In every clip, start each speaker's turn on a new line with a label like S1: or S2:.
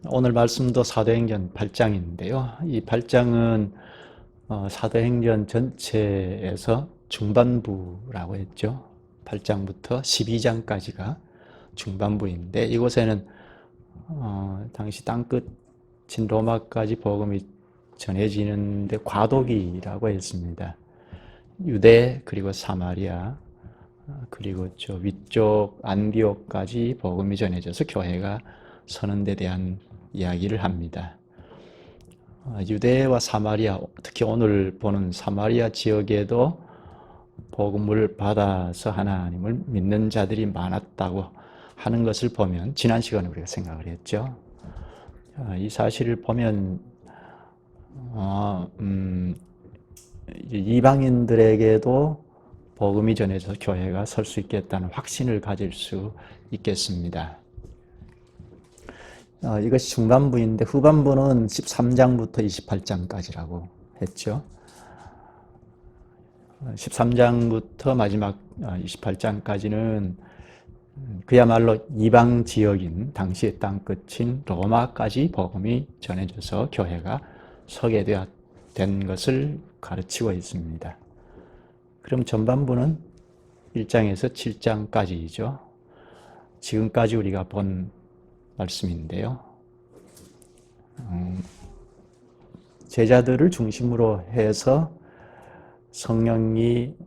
S1: 오늘 말씀도 사도행전 8장인데요. 이 8장은 사도행전 전체에서 중반부라고 했죠. 8장부터 12장까지가 중반부인데 이곳에는 당시 땅끝인 로마까지 복음이 전해지는데 과도기라고 했습니다. 유대 그리고 사마리아 그리고 저 위쪽 안디옥까지 복음이 전해져서 교회가 서는 데 대한 이야기를 합니다. 유대와 사마리아, 특히 오늘 보는 사마리아 지역에도 복음을 받아서 하나님을 믿는 자들이 많았다고 하는 것을 보면 지난 시간에 우리가 생각을 했죠. 이 사실을 보면 이방인들에게도 복음이 전해져서 교회가 설 수 있겠다는 확신을 가질 수 있겠습니다. 이것이 중반부인데 후반부는 13장부터 28장까지라고 했죠. 13장부터 마지막 28장까지는 그야말로 이방 지역인 당시의 땅끝인 로마까지 복음이 전해져서 교회가 서게 된 것을 가르치고 있습니다. 그럼 전반부는 1장에서 7장까지이죠. 지금까지 우리가 본 말씀인데요. 제자들을 중심으로 해서 성령을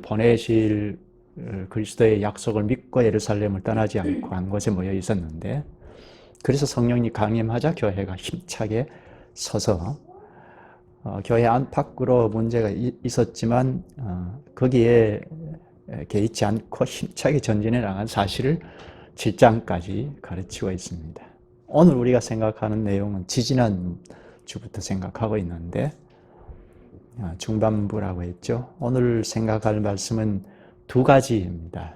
S1: 보내실 그리스도의 약속을 믿고 예루살렘을 떠나지 않고 한 곳에 모여 있었는데, 그래서 성령이 강림하자 교회가 힘차게 서서 교회 안팎으로 문제가 있었지만 거기에 개의치 않고 힘차게 전진해 나간 사실을 7장까지 가르치고 있습니다. 오늘 우리가 생각하는 내용은 지지난 주부터 생각하고 있는데 중반부라고 했죠. 오늘 생각할 말씀은 두 가지입니다.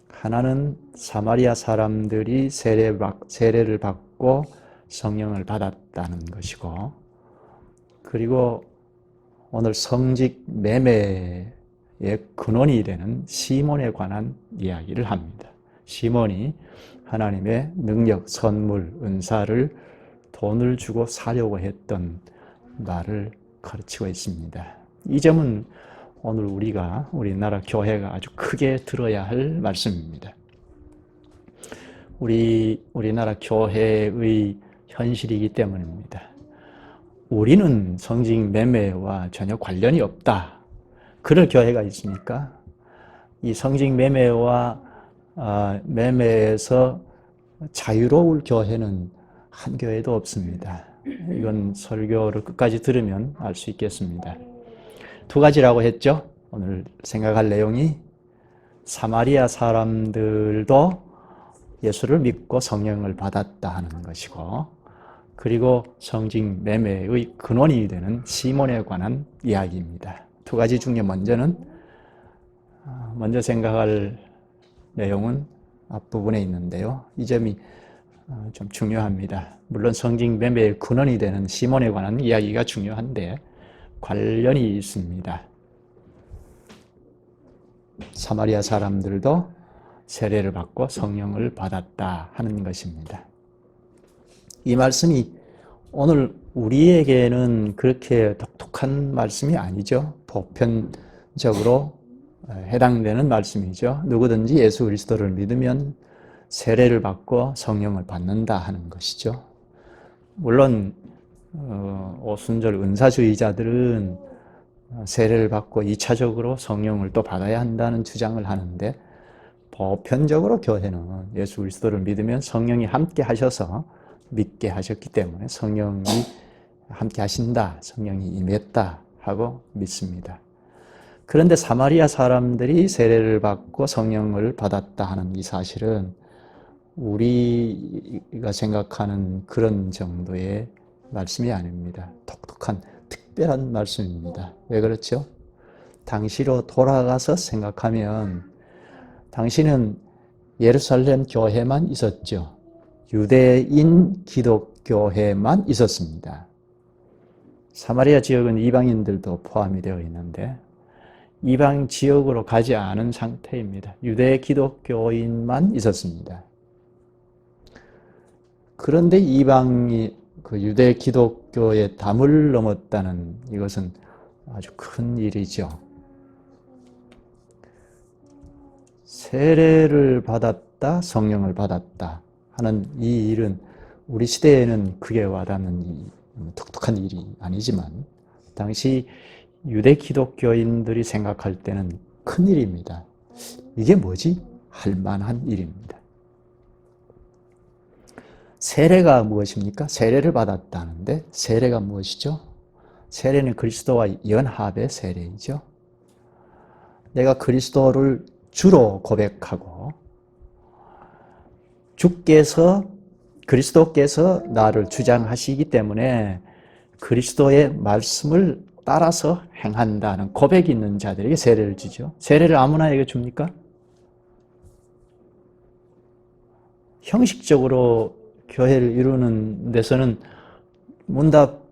S1: 하나는 사마리아 사람들이 세례를 받고 성령을 받았다는 것이고, 그리고 오늘 성직 매매의 근원이 되는 시몬에 관한 이야기를 합니다. 시몬이 하나님의 능력, 선물, 은사를 돈을 주고 사려고 했던 말을 가르치고 있습니다. 이 점은 오늘 우리나라 교회가 아주 크게 들어야 할 말씀입니다. 우리나라 교회의 현실이기 때문입니다. 우리는 성직 매매와 전혀 관련이 없다. 그럴 교회가 있습니까? 이 성직 매매와 매매에서 자유로울 교회는 한 교회도 없습니다. 이건 설교를 끝까지 들으면 알 수 있겠습니다. 두 가지라고 했죠. 오늘 생각할 내용이 사마리아 사람들도 예수를 믿고 성령을 받았다 하는 것이고, 그리고 성직 매매의 근원이 되는 시몬에 관한 이야기입니다. 두 가지 중에 먼저 생각할 내용은 앞부분에 있는데요. 이 점이 좀 중요합니다. 물론 성직 매매의 근원이 되는 시몬에 관한 이야기가 중요한데 관련이 있습니다. 사마리아 사람들도 세례를 받고 성령을 받았다 하는 것입니다. 이 말씀이 오늘 우리에게는 그렇게 독특한 말씀이 아니죠. 보편적으로 해당되는 말씀이죠. 누구든지 예수 그리스도를 믿으면 세례를 받고 성령을 받는다 하는 것이죠. 물론 오순절 은사주의자들은 세례를 받고 2차적으로 성령을 또 받아야 한다는 주장을 하는데, 보편적으로 교회는 예수 그리스도를 믿으면 성령이 함께 하셔서 믿게 하셨기 때문에 성령이 함께 하신다, 성령이 임했다 하고 믿습니다. 그런데 사마리아 사람들이 세례를 받고 성령을 받았다 하는 이 사실은 우리가 생각하는 그런 정도의 말씀이 아닙니다. 독특한 특별한 말씀입니다. 왜 그렇죠? 당시로 돌아가서 생각하면 당시는 예루살렘 교회만 있었죠. 유대인 기독교회만 있었습니다. 사마리아 지역은 이방인들도 포함이 되어 있는데 이방 지역으로 가지 않은 상태입니다. 유대 기독교인만 있었습니다. 그런데 이방이 그 유대 기독교의 담을 넘었다는 이것은 아주 큰 일이죠. 세례를 받았다, 성령을 받았다 하는 이 일은 우리 시대에는 크게 와닿는 독특한 일이 아니지만 당시 유대 기독교인들이 생각할 때는 큰 일입니다. 이게 뭐지? 할 만한 일입니다. 세례가 무엇입니까? 세례를 받았다는데 세례가 무엇이죠? 세례는 그리스도와 연합의 세례이죠. 내가 그리스도를 주로 고백하고 그리스도께서 나를 주장하시기 때문에 그리스도의 말씀을 따라서 행한다는 고백이 있는 자들에게 세례를 주죠. 세례를 아무나에게 줍니까? 형식적으로 교회를 이루는 데서는 문답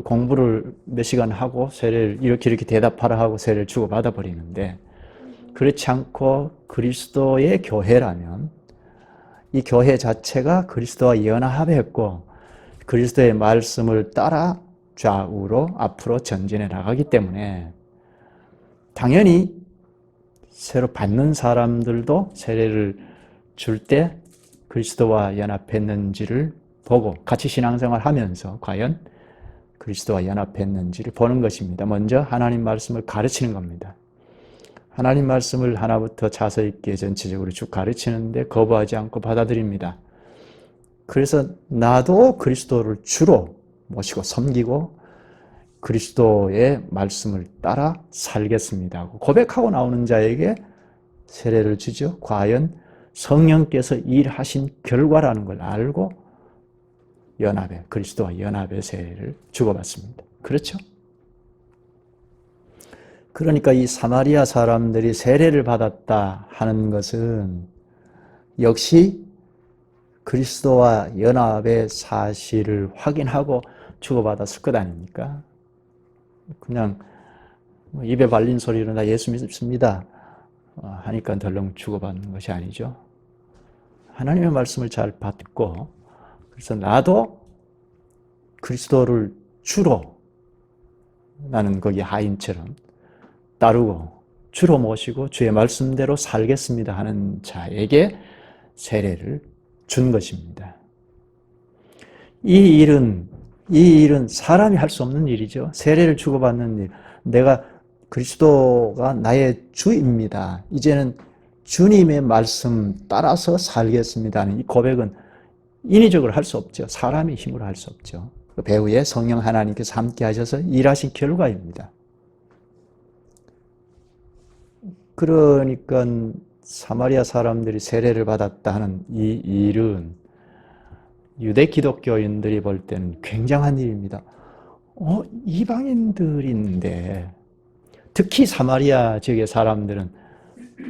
S1: 공부를 몇 시간 하고 세례를 이렇게 대답하라 하고 세례를 주고받아 버리는데, 그렇지 않고 그리스도의 교회라면 이 교회 자체가 그리스도와 연합했고 그리스도의 말씀을 따라 좌우로 앞으로 전진해 나가기 때문에 당연히 새로 받는 사람들도 세례를 줄 때 그리스도와 연합했는지를 보고 같이 신앙생활 하면서 과연 그리스도와 연합했는지를 보는 것입니다. 먼저 하나님 말씀을 가르치는 겁니다. 하나님 말씀을 하나부터 자세 있게 전체적으로 쭉 가르치는데 거부하지 않고 받아들입니다. 그래서 나도 그리스도를 주로 모시고 섬기고 그리스도의 말씀을 따라 살겠습니다 고백하고 나오는 자에게 세례를 주죠. 과연 성령께서 일하신 결과라는 걸 알고 그리스도와 연합의 세례를 주고받습니다. 그렇죠? 그러니까 이 사마리아 사람들이 세례를 받았다 하는 것은 역시 그리스도와 연합의 사실을 확인하고 주고받았을 것 아닙니까? 그냥 입에 발린 소리로 나 예수 믿습니다 하니까 덜렁 주고받는 것이 아니죠. 하나님의 말씀을 잘 받고, 그래서 나도 그리스도를 주로, 나는 거기 하인처럼 따르고 주로 모시고 주의 말씀대로 살겠습니다 하는 자에게 세례를 준 것입니다. 이 일은 사람이 할 수 없는 일이죠. 세례를 주고받는 일. 내가 그리스도가 나의 주입니다. 이제는 주님의 말씀 따라서 살겠습니다 하는 이 고백은 인위적으로 할 수 없죠. 사람의 힘으로 할 수 없죠. 배후에 성령 하나님께서 함께 하셔서 일하신 결과입니다. 그러니까 사마리아 사람들이 세례를 받았다 하는 이 일은 유대 기독교인들이 볼 때는 굉장한 일입니다. 이방인들인데, 특히 사마리아 지역의 사람들은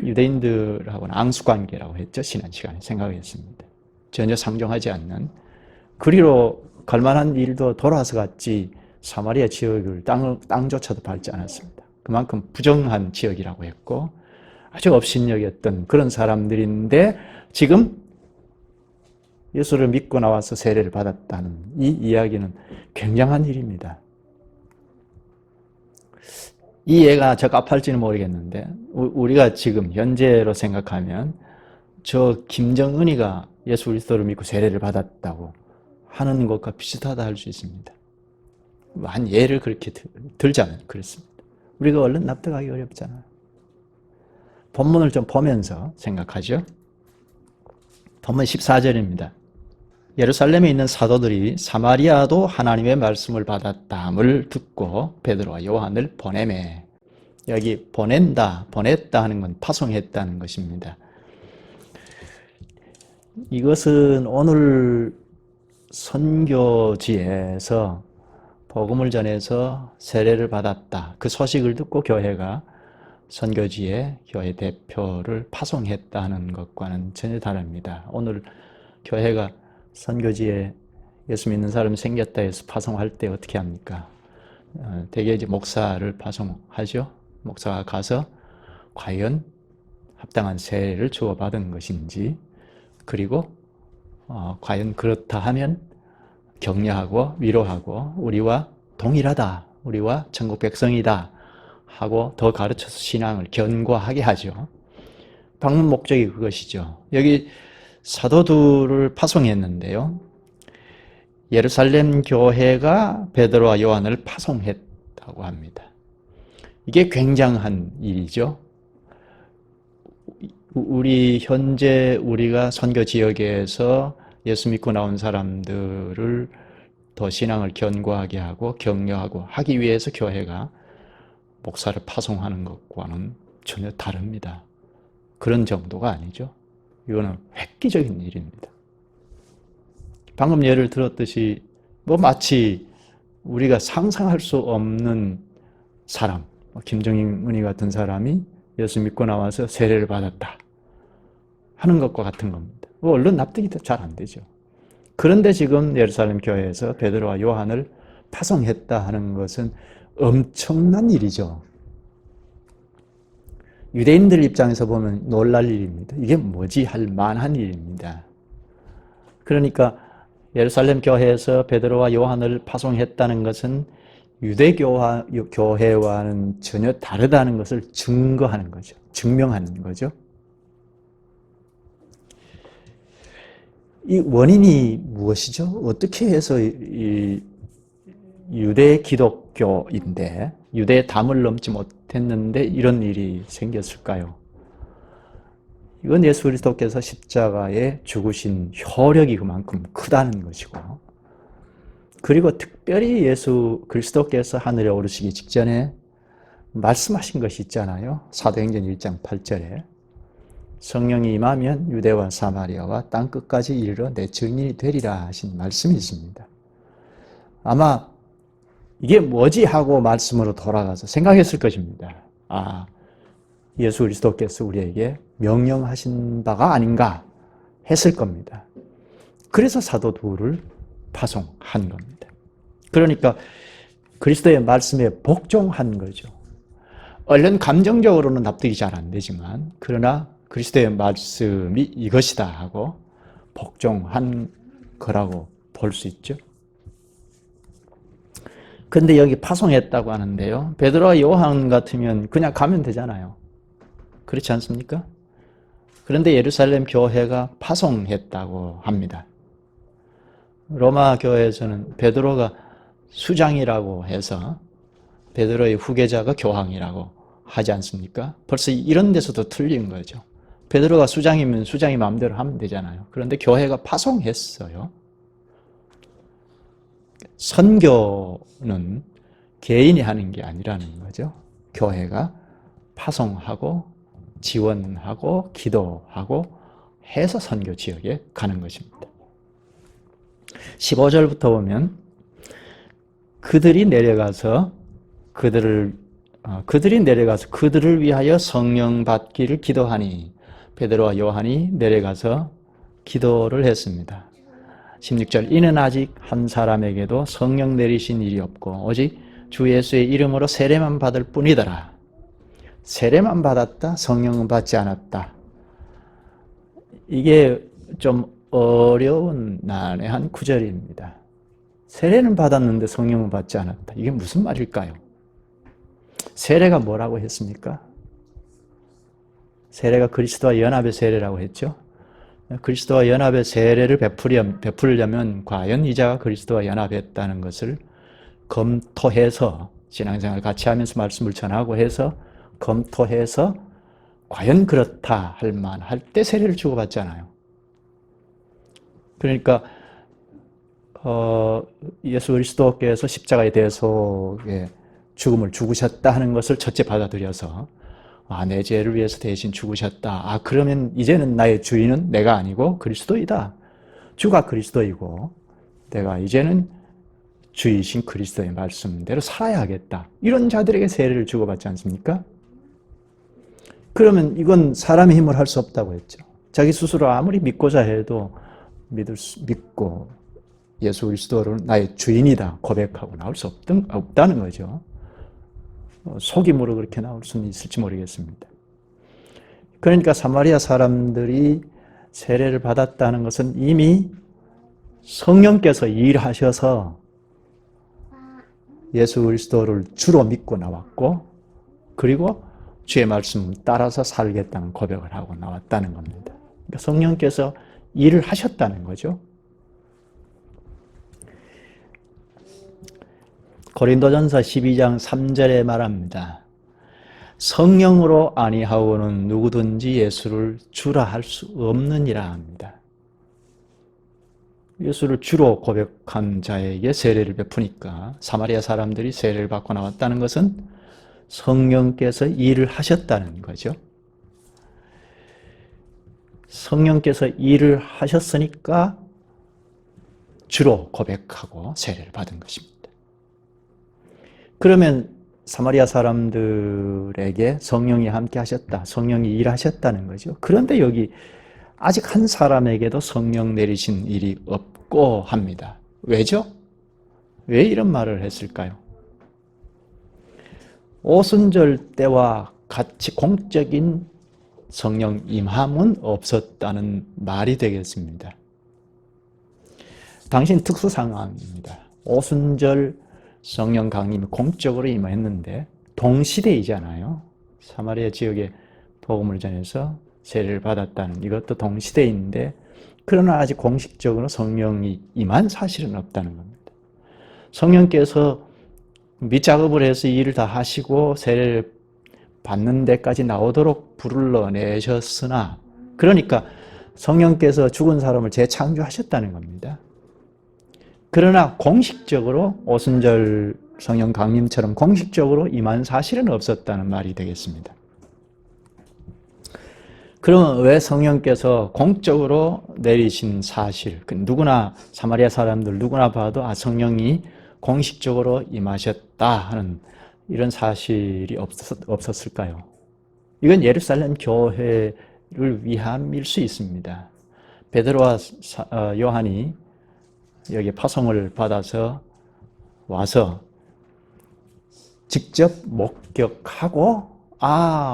S1: 유대인들하고는 앙숙관계라고 했죠. 지난 시간에 생각했습니다. 전혀 상종하지 않는, 그리로 갈만한 일도 돌아서 갔지 사마리아 지역을 땅조차도 밟지 않았습니다. 그만큼 부정한 지역이라고 했고 아주 업신여겼던 그런 사람들인데 지금 예수를 믿고 나와서 세례를 받았다는 이 이야기는 굉장한 일입니다. 이 예가 적합할지는 모르겠는데 우리가 지금 현재로 생각하면 저 김정은이가 예수 그리스도를 믿고 세례를 받았다고 하는 것과 비슷하다 할 수 있습니다. 한 예를 그렇게 들자면 그렇습니다. 우리가 얼른 납득하기 어렵잖아요. 본문을 좀 보면서 생각하죠. 본문 14절입니다. 예루살렘에 있는 사도들이 사마리아도 하나님의 말씀을 받았다함을 듣고 베드로와 요한을 보내매. 여기 보냈다 하는 건 파송했다는 것입니다. 이것은 오늘 선교지에서 복음을 전해서 세례를 받았다. 그 소식을 듣고 교회가 선교지에 교회 대표를 파송했다는 것과는 전혀 다릅니다. 오늘 교회가 선교지에 예수 믿는 사람이 생겼다 해서 파송할 때 어떻게 합니까? 대개 이제 목사를 파송하죠. 목사가 가서 과연 합당한 세례를 주고받은 것인지, 그리고 과연 그렇다 하면 격려하고 위로하고 우리와 동일하다, 우리와 천국 백성이다 하고 더 가르쳐서 신앙을 견고하게 하죠. 방문 목적이 그것이죠. 여기 사도들을 파송했는데요. 예루살렘 교회가 베드로와 요한을 파송했다고 합니다. 이게 굉장한 일이죠. 현재 우리가 선교 지역에서 예수 믿고 나온 사람들을 더 신앙을 견고하게 하고 격려하고 하기 위해서 교회가 목사를 파송하는 것과는 전혀 다릅니다. 그런 정도가 아니죠. 이거는 획기적인 일입니다. 방금 예를 들었듯이 마치 우리가 상상할 수 없는 사람, 김정은이 같은 사람이 예수 믿고 나와서 세례를 받았다 하는 것과 같은 겁니다. 얼른 납득이 잘 안 되죠. 그런데 지금 예루살렘 교회에서 베드로와 요한을 파송했다 하는 것은 엄청난 일이죠. 유대인들 입장에서 보면 놀랄 일입니다. 이게 뭐지 할 만한 일입니다. 그러니까 예루살렘 교회에서 베드로와 요한을 파송했다는 것은 유대 교회와는 전혀 다르다는 것을 증거하는 거죠. 증명하는 거죠. 이 원인이 무엇이죠? 어떻게 해서 이 유대 기독교인데 유대의 담을 넘지 못했는데 이런 일이 생겼을까요? 이건 예수 그리스도께서 십자가에 죽으신 효력이 그만큼 크다는 것이고, 그리고 특별히 예수 그리스도께서 하늘에 오르시기 직전에 말씀하신 것이 있잖아요. 사도행전 1장 8절에 성령이 임하면 유대와 사마리아와 땅끝까지 이르러 내 증인이 되리라 하신 말씀이 있습니다. 아마 이게 뭐지 하고 말씀으로 돌아가서 생각했을 것입니다. 예수 그리스도께서 우리에게 명령하신 바가 아닌가 했을 겁니다. 그래서 사도 둘을 파송한 겁니다. 그러니까 그리스도의 말씀에 복종한 거죠. 얼른 감정적으로는 납득이 잘 안 되지만 그러나 그리스도의 말씀이 이것이다 하고 복종한 거라고 볼 수 있죠. 근데 여기 파송했다고 하는데요. 베드로와 요한 같으면 그냥 가면 되잖아요. 그렇지 않습니까? 그런데 예루살렘 교회가 파송했다고 합니다. 로마 교회에서는 베드로가 수장이라고 해서 베드로의 후계자가 교황이라고 하지 않습니까? 벌써 이런 데서도 틀린 거죠. 베드로가 수장이면 수장이 마음대로 하면 되잖아요. 그런데 교회가 파송했어요. 선교는 개인이 하는 게 아니라는 거죠. 교회가 파송하고 지원하고 기도하고 해서 선교 지역에 가는 것입니다. 15절부터 보면 그들이 내려가서 그들을 위하여 성령 받기를 기도하니 베드로와 요한이 내려가서 기도를 했습니다. 16절 이는 아직 한 사람에게도 성령 내리신 일이 없고 오직 주 예수의 이름으로 세례만 받을 뿐이더라. 세례만 받았다, 성령은 받지 않았다. 이게 좀 어려운 난해한 구절입니다. 세례는 받았는데 성령은 받지 않았다. 이게 무슨 말일까요? 세례가 뭐라고 했습니까? 세례가 그리스도와 연합의 세례라고 했죠. 그리스도와 연합의 세례를 베풀려면 과연 이자가 그리스도와 연합했다는 것을 검토해서 신앙생활 같이 하면서 말씀을 전하고 해서 검토해서 과연 그렇다 할 만할 때 세례를 주고받잖아요. 그러니까 예수 그리스도께서 십자가에 대해서 죽음을 죽으셨다 하는 것을 첫째 받아들여서 내 죄를 위해서 대신 죽으셨다. 그러면 이제는 나의 주인은 내가 아니고 그리스도이다. 주가 그리스도이고 내가 이제는 주이신 그리스도의 말씀대로 살아야겠다. 이런 자들에게 세례를 주고받지 않습니까? 그러면 이건 사람의 힘을 할 수 없다고 했죠. 자기 스스로 아무리 믿고자 해도 믿고 예수 그리스도를 나의 주인이다 고백하고 나올 수 없다는 거죠. 속임으로 그렇게 나올 수는 있을지 모르겠습니다. 그러니까 사마리아 사람들이 세례를 받았다는 것은 이미 성령께서 일하셔서 예수 그리스도를 주로 믿고 나왔고, 그리고 주의 말씀 따라서 살겠다는 고백을 하고 나왔다는 겁니다. 그러니까 성령께서 일을 하셨다는 거죠. 고린도전서 12장 3절에 말합니다. 성령으로 아니하고는 누구든지 예수를 주라 할 수 없느니라 합니다. 예수를 주로 고백한 자에게 세례를 베푸니까 사마리아 사람들이 세례를 받고 나왔다는 것은 성령께서 일을 하셨다는 거죠. 성령께서 일을 하셨으니까 주로 고백하고 세례를 받은 것입니다. 그러면 사마리아 사람들에게 성령이 함께 하셨다, 성령이 일하셨다는 거죠. 그런데 여기 아직 한 사람에게도 성령 내리신 일이 없고 합니다. 왜죠? 왜 이런 말을 했을까요? 오순절 때와 같이 공적인 성령 임함은 없었다는 말이 되겠습니다. 당신 특수 상황입니다. 오순절 성령 강림이 공적으로 임했는데 동시대이잖아요. 사마리아 지역에 복음을 전해서 세례를 받았다는 이것도 동시대인데, 그러나 아직 공식적으로 성령이 임한 사실은 없다는 겁니다. 성령께서 밑작업을 해서 일을 다 하시고 세례를 받는 데까지 나오도록 불러내셨으나, 그러니까 성령께서 죽은 사람을 재창조하셨다는 겁니다. 그러나 공식적으로 오순절 성령 강림처럼 공식적으로 임한 사실은 없었다는 말이 되겠습니다. 그러면 왜 성령께서 공적으로 내리신 사실, 누구나 사마리아 사람들 누구나 봐도 성령이 공식적으로 임하셨다 하는 이런 사실이 없었을까요? 이건 예루살렘 교회를 위함일 수 있습니다. 베드로와 요한이 여기 파송을 받아서 와서 직접 목격하고,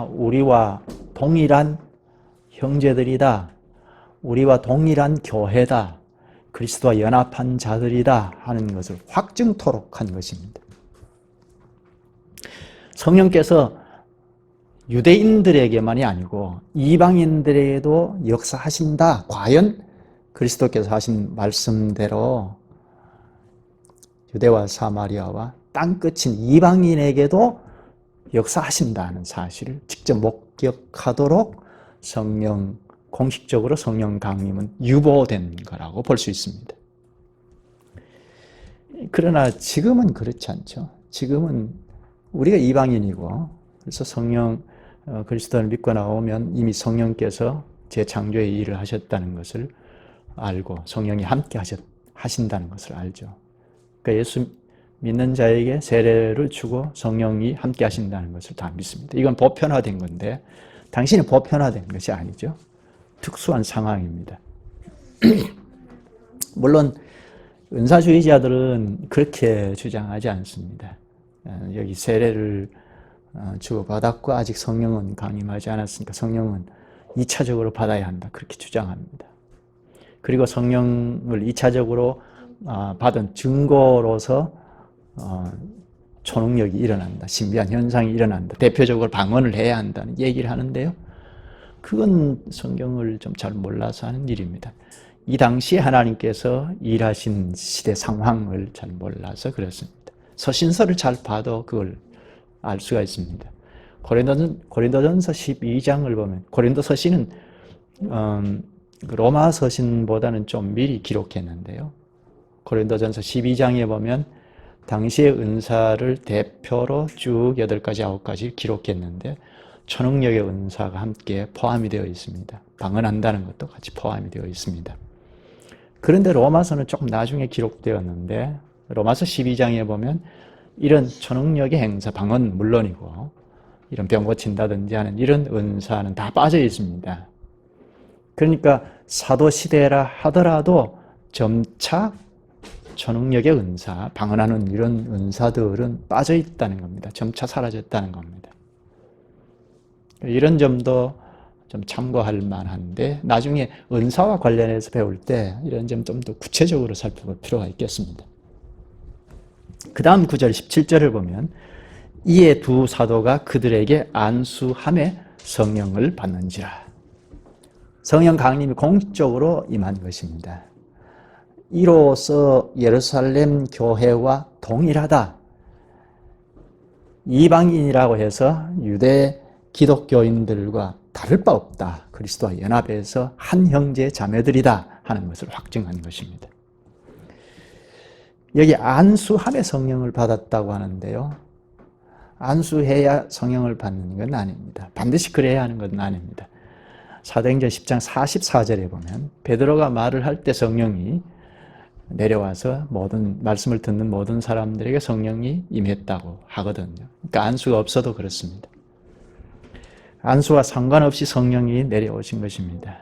S1: 우리와 동일한 형제들이다, 우리와 동일한 교회다, 그리스도와 연합한 자들이다 하는 것을 확증토록 한 것입니다. 성령께서 유대인들에게만이 아니고 이방인들에게도 역사하신다. 과연 그리스도께서 하신 말씀대로 유대와 사마리아와 땅끝인 이방인에게도 역사하신다는 사실을 직접 목격하도록 공식적으로 성령 강림은 유보된 거라고 볼 수 있습니다. 그러나 지금은 그렇지 않죠. 지금은 우리가 이방인이고, 그래서 그리스도를 믿고 나오면 이미 성령께서 재창조의 일을 하셨다는 것을 알고 성령이 함께 하신다는 것을 알죠. 그러니까 예수 믿는 자에게 세례를 주고 성령이 함께 하신다는 것을 다 믿습니다. 이건 보편화된 건데 당신이 보편화된 것이 아니죠. 특수한 상황입니다. 물론 은사주의자들은 그렇게 주장하지 않습니다. 여기 세례를 주고받았고 아직 성령은 강림하지 않았으니까 성령은 2차적으로 받아야 한다, 그렇게 주장합니다. 그리고 성령을 2차적으로 받은 증거로서 초능력이 일어난다, 신비한 현상이 일어난다, 대표적으로 방언을 해야 한다는 얘기를 하는데요. 그건 성경을 좀 잘 몰라서 하는 일입니다. 이 당시에 하나님께서 일하신 시대 상황을 잘 몰라서 그렇습니다. 서신서를 잘 봐도 그걸 알 수가 있습니다. 고린도전서 12장을 보면, 고린도 서신은 로마 서신보다는 좀 미리 기록했는데요. 고린도전서 12장에 보면 당시의 은사를 대표로 쭉 8가지, 9가지 기록했는데 초능력의 은사가 함께 포함이 되어 있습니다. 방언한다는 것도 같이 포함이 되어 있습니다. 그런데 로마서는 조금 나중에 기록되었는데 로마서 12장에 보면 이런 초능력의 행사, 방언 물론이고 이런 병 고친다든지 하는 이런 은사는 다 빠져 있습니다. 그러니까 사도시대라 하더라도 점차 초능력의 은사, 방언하는 이런 은사들은 빠져 있다는 겁니다. 점차 사라졌다는 겁니다. 이런 점도 좀 참고할 만한데 나중에 은사와 관련해서 배울 때 이런 점 좀 더 구체적으로 살펴볼 필요가 있겠습니다. 그 다음 구절 17절을 보면 이에 두 사도가 그들에게 안수함에 성령을 받는지라. 성령 강림이 공적으로 임한 것입니다. 이로써 예루살렘 교회와 동일하다. 이방인이라고 해서 유대 기독교인들과 다를 바 없다. 그리스도와 연합해서 한 형제 자매들이다 하는 것을 확증한 것입니다. 여기 안수함에 성령을 받았다고 하는데요. 안수해야 성령을 받는 건 아닙니다. 반드시 그래야 하는 건 아닙니다. 사도행전 10장 44절에 보면 베드로가 말을 할 때 성령이 내려와서 모든 말씀을 듣는 모든 사람들에게 성령이 임했다고 하거든요. 그러니까 안수가 없어도 그렇습니다. 안수와 상관없이 성령이 내려오신 것입니다.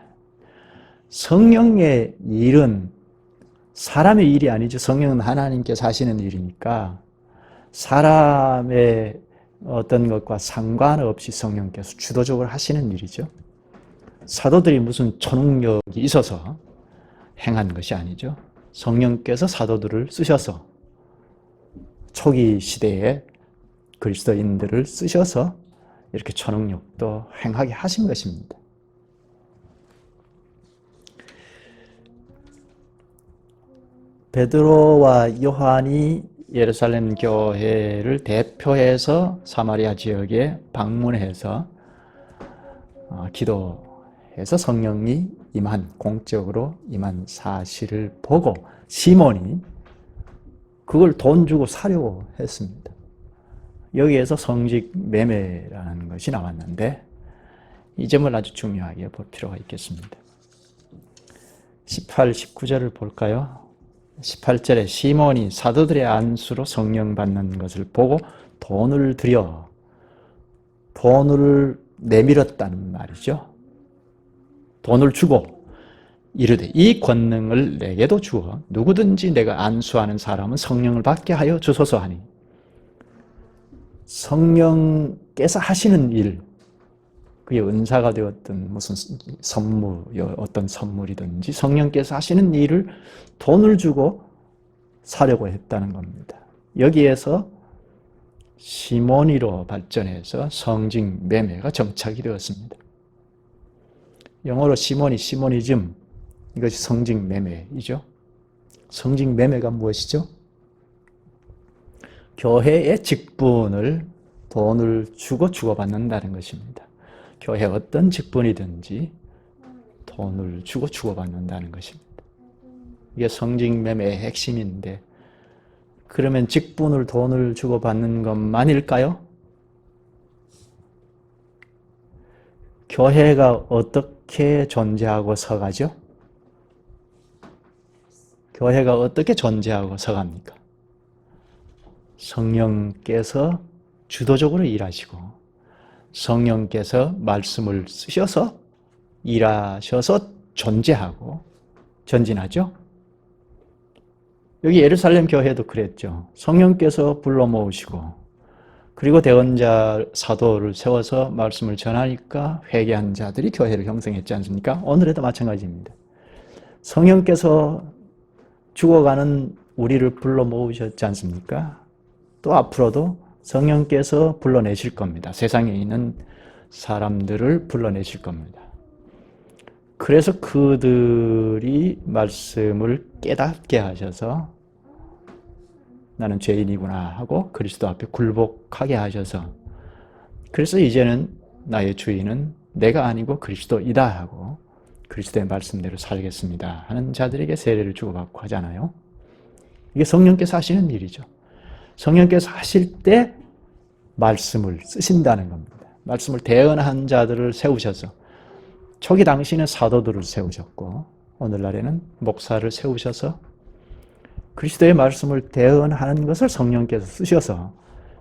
S1: 성령의 일은 사람의 일이 아니죠. 성령은 하나님께서 하시는 일이니까 사람의 어떤 것과 상관없이 성령께서 주도적으로 하시는 일이죠. 사도들이 무슨 초능력이 있어서 행한 것이 아니죠. 성령께서 사도들을 쓰셔서 초기 시대에 그리스도인들을 쓰셔서 이렇게 초능력도 행하게 하신 것입니다. 베드로와 요한이 예루살렘 교회를 대표해서 사마리아 지역에 방문해서 기도해서 성령이 공적으로 임한 사실을 보고 시몬이 그걸 돈 주고 사려고 했습니다. 여기에서 성직 매매라는 것이 나왔는데 이 점을 아주 중요하게 볼 필요가 있겠습니다. 18, 19절을 볼까요? 18절에 시몬이 사도들의 안수로 성령 받는 것을 보고 돈을 내밀었다는 말이죠. 돈을 주고 이르되 이 권능을 내게도 주어 누구든지 내가 안수하는 사람은 성령을 받게 하여 주소서 하니. 성령께서 하시는 일, 그게 은사가 되었든 무슨 선물, 어떤 선물이든지 성령께서 하시는 일을 돈을 주고 사려고 했다는 겁니다. 여기에서 시모니로 발전해서 성직 매매가 정착이 되었습니다. 영어로 시모니즘, 이것이 성직 매매이죠. 성직 매매가 무엇이죠? 교회의 직분을 돈을 주고 주고받는다는 것입니다. 교회 어떤 직분이든지 돈을 주고 주고받는다는 것입니다. 이게 성직 매매의 핵심인데, 그러면 직분을 돈을 주고받는 것만일까요? 교회가 어떻게 존재하고 서가죠? 교회가 어떻게 존재하고 서갑니까? 성령께서 주도적으로 일하시고 성령께서 말씀을 쓰셔서 일하셔서 존재하고 전진하죠. 여기 예루살렘 교회도 그랬죠. 성령께서 불러 모으시고 그리고 대언자 사도를 세워서 말씀을 전하니까 회개한 자들이 교회를 형성했지 않습니까? 오늘에도 마찬가지입니다. 성령께서 죽어가는 우리를 불러 모으셨지 않습니까? 또 앞으로도 성령께서 불러내실 겁니다. 세상에 있는 사람들을 불러내실 겁니다. 그래서 그들이 말씀을 깨닫게 하셔서 나는 죄인이구나 하고 그리스도 앞에 굴복하게 하셔서, 그래서 이제는 나의 주인은 내가 아니고 그리스도이다 하고 그리스도의 말씀대로 살겠습니다 하는 자들에게 세례를 주고받고 하잖아요. 이게 성령께서 하시는 일이죠. 성령께서 하실 때 말씀을 쓰신다는 겁니다. 말씀을 대언한 자들을 세우셔서, 초기 당시는 사도들을 세우셨고 오늘날에는 목사를 세우셔서 그리스도의 말씀을 대언하는 것을 성령께서 쓰셔서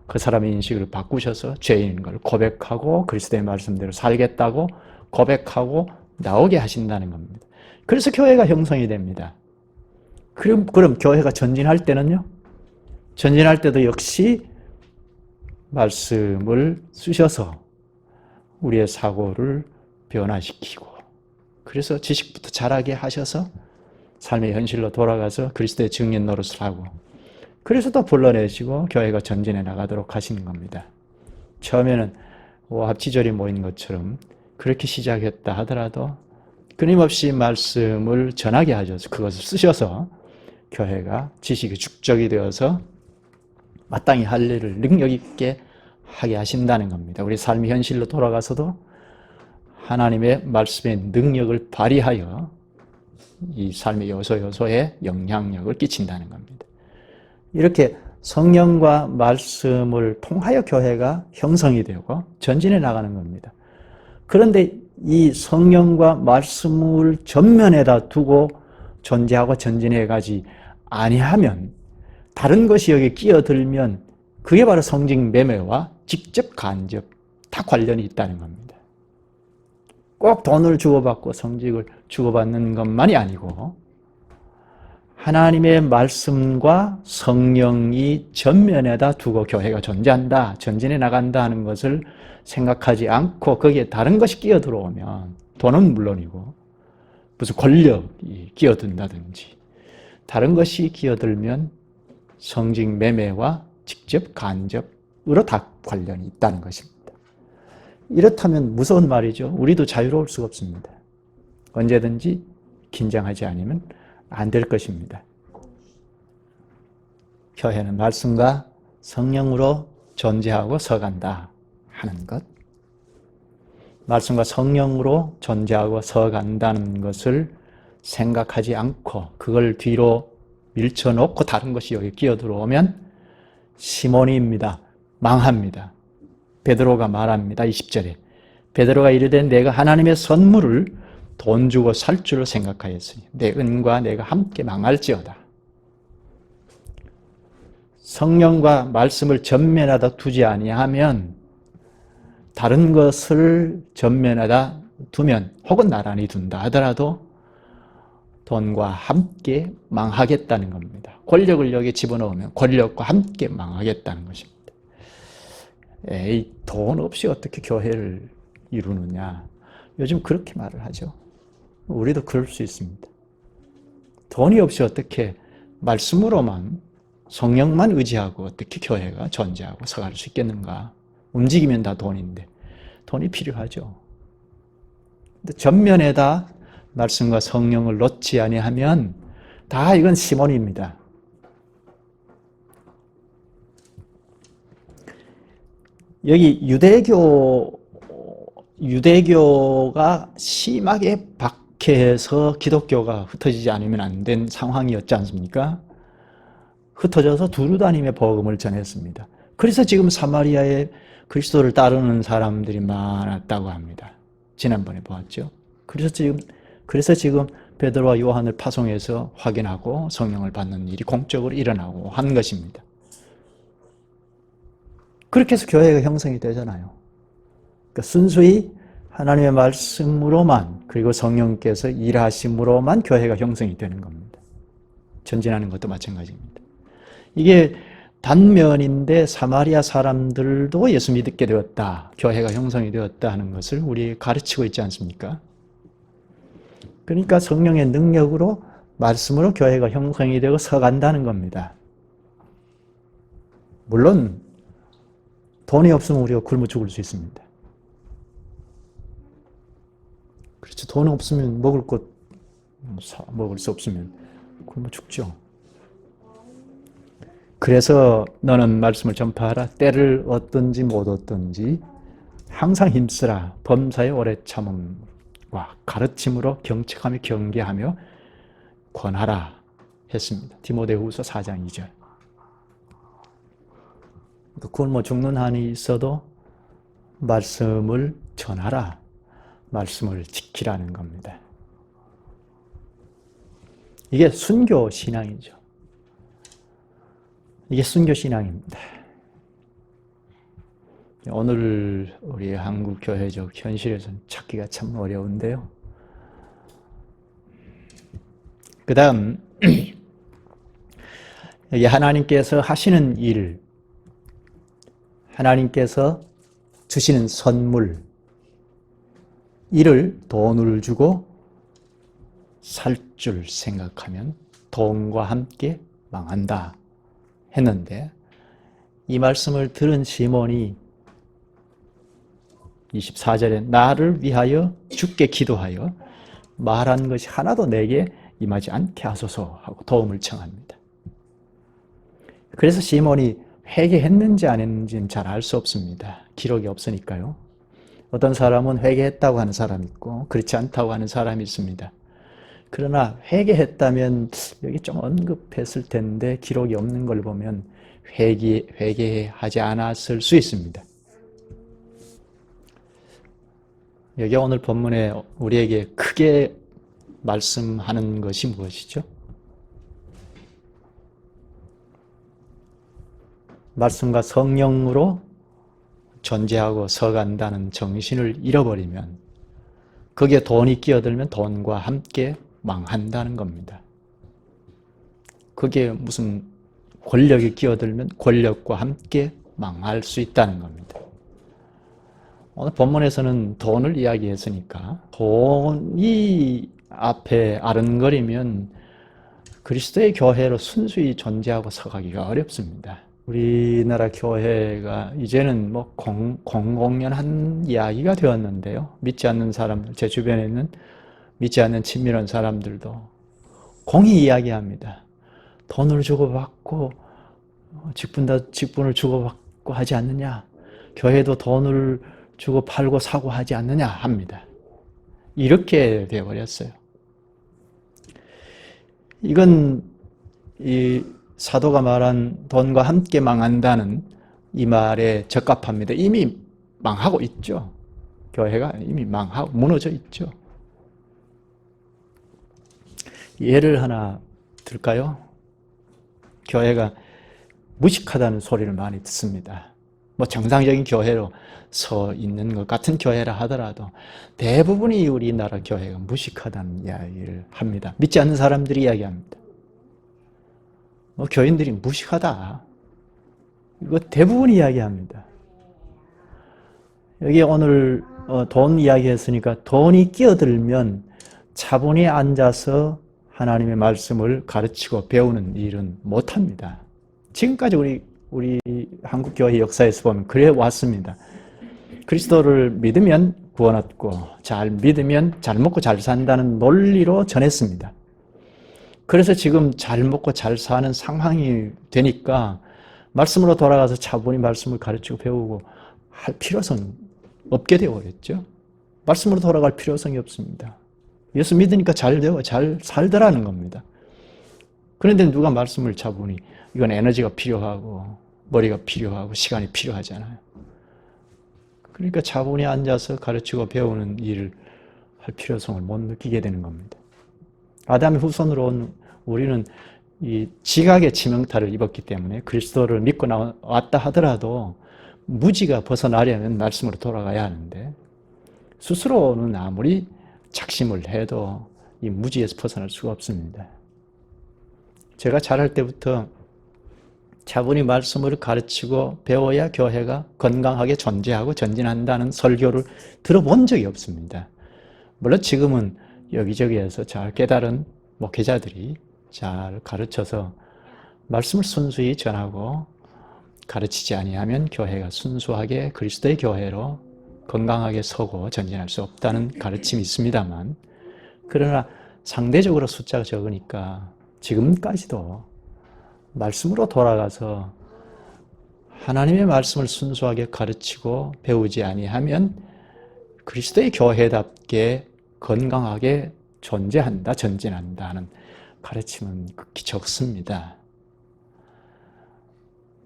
S1: 그 사람의 인식을 바꾸셔서 죄인인 걸 고백하고 그리스도의 말씀대로 살겠다고 고백하고 나오게 하신다는 겁니다. 그래서 교회가 형성이 됩니다. 그럼 교회가 전진할 때는요? 전진할 때도 역시 말씀을 쓰셔서 우리의 사고를 변화시키고, 그래서 지식부터 잘하게 하셔서 삶의 현실로 돌아가서 그리스도의 증인 노릇을 하고, 그래서 또 불러내시고 교회가 전진해 나가도록 하시는 겁니다. 처음에는 합지절이 모인 것처럼 그렇게 시작했다 하더라도 끊임없이 말씀을 전하게 하셔서 그것을 쓰셔서 교회가 지식의 축적이 되어서 마땅히 할 일을 능력 있게 하게 하신다는 겁니다. 우리 삶의 현실로 돌아가서도 하나님의 말씀의 능력을 발휘하여 이 삶의 요소요소에 영향력을 끼친다는 겁니다. 이렇게 성령과 말씀을 통하여 교회가 형성이 되고 전진해 나가는 겁니다. 그런데 이 성령과 말씀을 전면에다 두고 존재하고 전진해 가지 아니하면, 다른 것이 여기 끼어들면 그게 바로 성직 매매와 직접 간접 다 관련이 있다는 겁니다. 꼭 돈을 주고받고 성직을 주고받는 것만이 아니고 하나님의 말씀과 성령이 전면에다 두고 교회가 존재한다, 전진해 나간다 하는 것을 생각하지 않고 거기에 다른 것이 끼어들어오면, 돈은 물론이고 무슨 권력이 끼어든다든지 다른 것이 끼어들면 성직 매매와 직접 간접으로 다 관련이 있다는 것입니다. 이렇다면 무서운 말이죠. 우리도 자유로울 수가 없습니다. 언제든지 긴장하지 않으면 안 될 것입니다. 교회는 말씀과 성령으로 존재하고 서간다 하는 것, 말씀과 성령으로 존재하고 서간다는 것을 생각하지 않고 그걸 뒤로 밀쳐놓고 다른 것이 여기 끼어들어오면 시몬이입니다. 망합니다. 베드로가 말합니다. 20절에 베드로가 이르되 내가 하나님의 선물을 돈 주고 살 줄을 생각하였으니 내 은과 내가 함께 망할지어다. 성령과 말씀을 전면에다 두지 아니하면, 다른 것을 전면에다 두면 혹은 나란히 둔다 하더라도 돈과 함께 망하겠다는 겁니다. 권력을 여기 집어넣으면 권력과 함께 망하겠다는 것입니다. 에이, 돈 없이 어떻게 교회를 이루느냐. 요즘 그렇게 말을 하죠. 우리도 그럴 수 있습니다. 돈이 없이 어떻게 말씀으로만, 성령만 의지하고 어떻게 교회가 존재하고 서갈 수 있겠는가. 움직이면 다 돈인데 돈이 필요하죠. 근데 전면에다 말씀과 성령을 놓지 아니하면 다 이건 시몬입니다. 여기 유대교가 심하게 박해해서 기독교가 흩어지지 않으면 안 된 상황이었지 않습니까? 흩어져서 두루 다니며 복음을 전했습니다. 그래서 지금 사마리아에 그리스도를 따르는 사람들이 많았다고 합니다. 지난번에 보았죠. 그래서 지금 베드로와 요한을 파송해서 확인하고 성령을 받는 일이 공적으로 일어나고 한 것입니다. 그렇게 해서 교회가 형성이 되잖아요. 그러니까 순수히 하나님의 말씀으로만, 그리고 성령께서 일하심으로만 교회가 형성이 되는 겁니다. 전진하는 것도 마찬가지입니다. 이게 단면인데 사마리아 사람들도 예수 믿게 되었다, 교회가 형성이 되었다 하는 것을 우리 가르치고 있지 않습니까? 그러니까 성령의 능력으로, 말씀으로 교회가 형성이 되고 서간다는 겁니다. 물론 돈이 없으면 우리가 굶어 죽을 수 있습니다. 그렇죠. 돈 없으면 먹을 수 없으면 굶어 죽죠. 그래서 너는 말씀을 전파하라. 때를 얻든지 못 얻든지 항상 힘쓰라. 범사의 오래 참음과 가르침으로 경책하며 경계하며 권하라 했습니다. 디모데후서 4장 2절. 굶어 죽는 한이 있어도 말씀을 전하라. 말씀을 지키라는 겁니다. 이게 순교 신앙이죠. 이게 순교 신앙입니다. 오늘 우리 한국 교회적 현실에서는 찾기가 참 어려운데요. 그 다음 여기 하나님께서 하시는 일, 하나님께서 주시는 선물, 이를 돈을 주고 살 줄 생각하면 돈과 함께 망한다 했는데, 이 말씀을 들은 시몬이 24절에 나를 위하여 주께 기도하여 말한 것이 하나도 내게 임하지 않게 하소서 하고 도움을 청합니다. 그래서 시몬이 회개했는지 안 했는지는 잘 알 수 없습니다. 기록이 없으니까요. 어떤 사람은 회개했다고 하는 사람이 있고 그렇지 않다고 하는 사람이 있습니다. 그러나 회개했다면 여기 좀 언급했을 텐데 기록이 없는 걸 보면 회개하지 않았을 수 있습니다. 여기 오늘 본문에 우리에게 크게 말씀하는 것이 무엇이죠? 말씀과 성령으로 존재하고 서간다는 정신을 잃어버리면, 거기에 돈이 끼어들면 돈과 함께 망한다는 겁니다. 거기에 무슨 권력이 끼어들면 권력과 함께 망할 수 있다는 겁니다. 오늘 본문에서는 돈을 이야기했으니까 돈이 앞에 아른거리면 그리스도의 교회로 순수히 존재하고 서가기가 어렵습니다. 우리나라 교회가 이제는 뭐 공공연한 이야기가 되었는데요. 믿지 않는 사람들, 제 주변에 있는 믿지 않는 친밀한 사람들도 공히 이야기합니다. 돈을 주고받고 직분을 주고받고 하지 않느냐. 교회도 돈을 주고 팔고 사고 하지 않느냐 합니다. 이렇게 되어버렸어요. 이건 이 사도가 말한 돈과 함께 망한다는 이 말에 적합합니다. 이미 망하고 있죠. 교회가 이미 망하고 무너져 있죠. 예를 하나 들까요? 교회가 무식하다는 소리를 많이 듣습니다. 뭐 정상적인 교회로 서 있는 것 같은 교회라 하더라도 대부분이 우리나라 교회가 무식하다는 이야기를 합니다. 믿지 않는 사람들이 이야기합니다. 뭐 교인들이 무식하다. 이거 대부분이 이야기합니다. 여기 오늘 돈 이야기했으니까 돈이 끼어들면 차분히 앉아서 하나님의 말씀을 가르치고 배우는 일은 못합니다. 지금까지 우리 한국 교회 역사에서 보면 그래 왔습니다. 그리스도를 믿으면 구원 얻고 잘 믿으면 잘 먹고 잘 산다는 논리로 전했습니다. 그래서 지금 잘 먹고 잘 사는 상황이 되니까 말씀으로 돌아가서 차분히 말씀을 가르치고 배우고 할 필요성이 없게 되어버렸죠. 말씀으로 돌아갈 필요성이 없습니다. 예수 믿으니까 잘 되고 잘 살더라는 겁니다. 그런데 누가 말씀을 차분히, 이건 에너지가 필요하고 머리가 필요하고 시간이 필요하잖아요. 그러니까 차분히 앉아서 가르치고 배우는 일을 할 필요성을 못 느끼게 되는 겁니다. 아담의 후손으로 온 우리는 이 지각의 치명타를 입었기 때문에 그리스도를 믿고 왔다 하더라도 무지가 벗어나려면 말씀으로 돌아가야 하는데, 스스로는 아무리 작심을 해도 이 무지에서 벗어날 수가 없습니다. 제가 자랄 때부터 차분히 말씀을 가르치고 배워야 교회가 건강하게 존재하고 전진한다는 설교를 들어본 적이 없습니다. 물론 지금은 여기저기에서 잘 깨달은 목회자들이 잘 가르쳐서 말씀을 순수히 전하고 가르치지 아니하면 교회가 순수하게 그리스도의 교회로 건강하게 서고 전진할 수 없다는 가르침이 있습니다만, 그러나 상대적으로 숫자가 적으니까 지금까지도 말씀으로 돌아가서 하나님의 말씀을 순수하게 가르치고 배우지 아니하면 그리스도의 교회답게 건강하게 존재한다, 전진한다 하는 가르침은 극히 적습니다.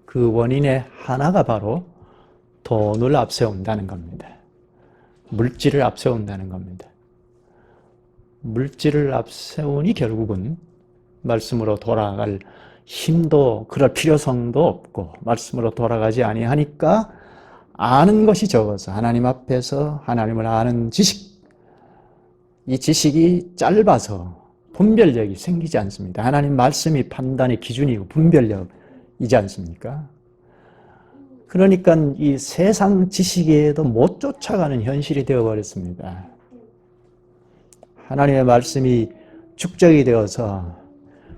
S1: 그 원인의 하나가 바로 돈을 앞세운다는 겁니다. 물질을 앞세운다는 겁니다. 물질을 앞세우니 결국은 말씀으로 돌아갈 힘도 그럴 필요성도 없고 말씀으로 돌아가지 아니하니까 아는 것이 적어서 하나님 앞에서 하나님을 아는 지식, 이 지식이 짧아서 분별력이 생기지 않습니다. 하나님 말씀이 판단의 기준이고 분별력이지 않습니까? 그러니까 이 세상 지식에도 못 쫓아가는 현실이 되어버렸습니다. 하나님의 말씀이 축적이 되어서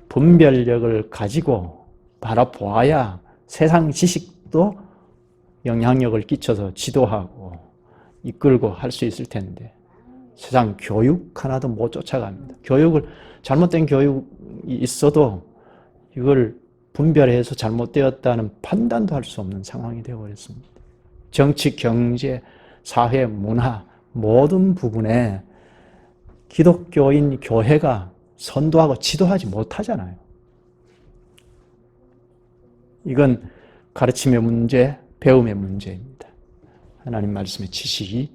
S1: 분별력을 가지고 바라보아야 세상 지식도 영향력을 끼쳐서 지도하고 이끌고 할 수 있을 텐데 세상 교육 하나도 못 쫓아갑니다. 잘못된 교육이 있어도 이걸 분별해서 잘못되었다는 판단도 할 수 없는 상황이 되어버렸습니다. 정치, 경제, 사회, 문화 모든 부분에 기독교인 교회가 선도하고 지도하지 못하잖아요. 이건 가르침의 문제, 배움의 문제입니다. 하나님 말씀의 지식이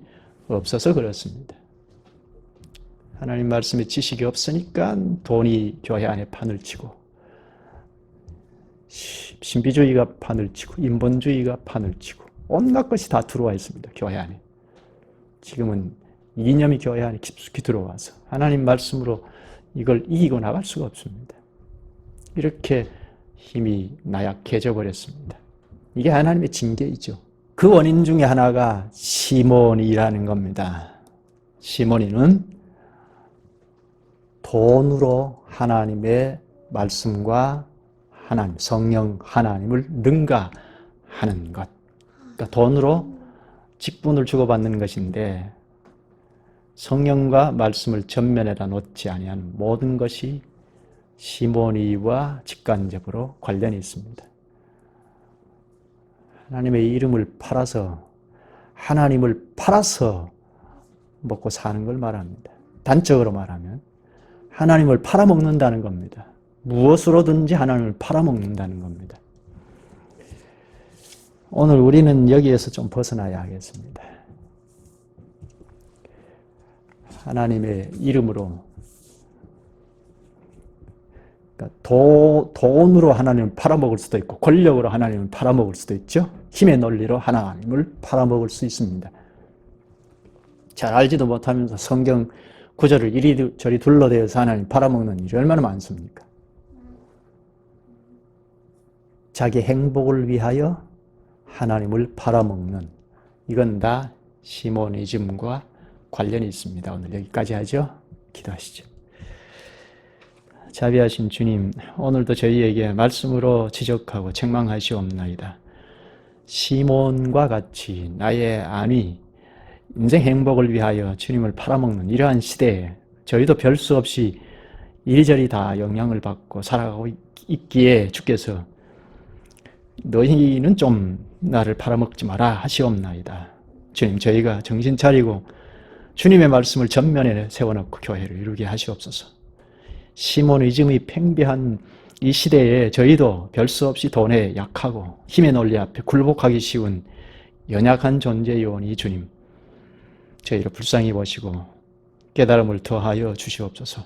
S1: 없어서 그렇습니다. 하나님 말씀의 지식이 없으니까 돈이 교회 안에 판을 치고 신비주의가 판을 치고 인본주의가 판을 치고 온갖 것이 다 들어와 있습니다. 교회 안에. 지금은 이념이 교회 안에 깊숙이 들어와서 하나님 말씀으로 이걸 이기고 나갈 수가 없습니다. 이렇게 힘이 나약해져 버렸습니다. 이게 하나님의 징계이죠. 그 원인 중에 하나가 시몬이라는 겁니다. 시몬이는 돈으로 하나님의 말씀과 하나님, 성령 하나님을 능가하는 것. 그러니까 돈으로 직분을 주고받는 것인데 성령과 말씀을 전면에다 놓지 아니한 모든 것이 시몬이와 직간접으로 관련이 있습니다. 하나님의 이름을 팔아서 하나님을 팔아서 먹고 사는 걸 말합니다. 단적으로 말하면 하나님을 팔아먹는다는 겁니다. 무엇으로든지 하나님을 팔아먹는다는 겁니다. 오늘 우리는 여기에서 좀 벗어나야 하겠습니다. 하나님의 이름으로 그러니까 돈으로 하나님을 팔아먹을 수도 있고 권력으로 하나님을 팔아먹을 수도 있죠. 힘의 논리로 하나님을 팔아먹을 수 있습니다. 잘 알지도 못하면서 성경 구절을 이리저리 둘러대서 하나님 팔아먹는 일이 얼마나 많습니까? 자기 행복을 위하여 하나님을 팔아먹는 이건 다 시모니즘과 관련이 있습니다. 오늘 여기까지 하죠. 기도하시죠. 자비하신 주님, 오늘도 저희에게 말씀으로 지적하고 책망하시옵나이다. 시몬과 같이 나의 안위, 인생 행복을 위하여 주님을 팔아먹는 이러한 시대에 저희도 별 수 없이 이리저리 다 영향을 받고 살아가고 있기에 주께서 너희는 좀 나를 팔아먹지 마라 하시옵나이다. 주님, 저희가 정신 차리고 주님의 말씀을 전면에 세워놓고 교회를 이루게 하시옵소서. 시모니즘이 팽배한 이 시대에 저희도 별 수 없이 돈에 약하고 힘의 논리 앞에 굴복하기 쉬운 연약한 존재이오니 주님, 저희를 불쌍히 보시고 깨달음을 더하여 주시옵소서.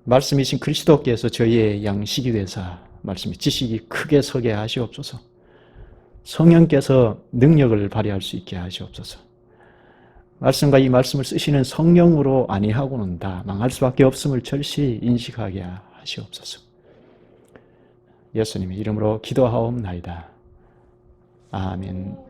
S1: 말씀이신 그리스도께서 저희의 양식이 되사 말씀의 지식이 크게 서게 하시옵소서. 성령께서 능력을 발휘할 수 있게 하시옵소서. 말씀과 이 말씀을 쓰시는 성령으로 아니하고는 다 망할 수밖에 없음을 절실히 인식하게 하시옵소서. 예수님의 이름으로 기도하옵나이다. 아멘.